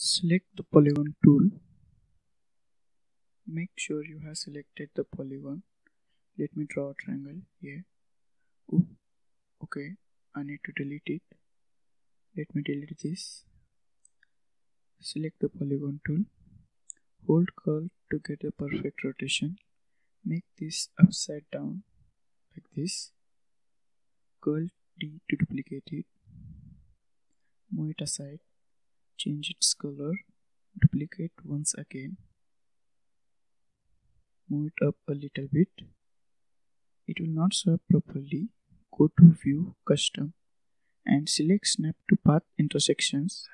Select the polygon tool. Make sure you have selected the polygon. Let me draw a triangle here. Okay, I need to delete it. Let me delete this. Select the polygon tool. Hold curl to get a perfect rotation. Make this upside down like this. Curl D to duplicate it. Move it aside. Change its color. Duplicate once again. Move it up a little bit. It will not show up properly. Go to View, Custom, and select Snap to Path Intersections.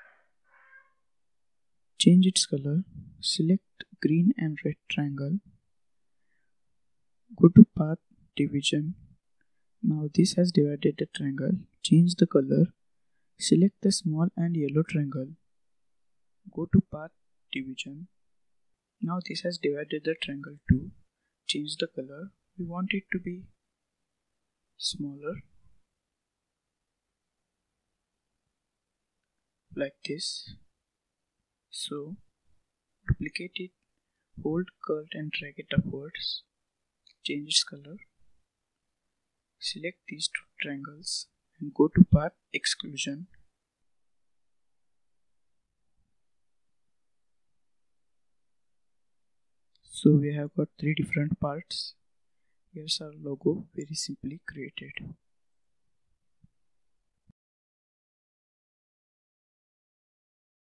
Change its color. Select green and red triangle. Go to Path Division. Now this has divided the triangle. Change the color. Select the small and yellow triangle. Go to Path Division. Now this has divided the triangle too. Change the color. We want it to be smaller, like this. So duplicate it, hold curl and drag it upwards. Change its color. Select these two triangles and go to Path Exclusion. So we have got three different parts. Here's our logo, very simply created.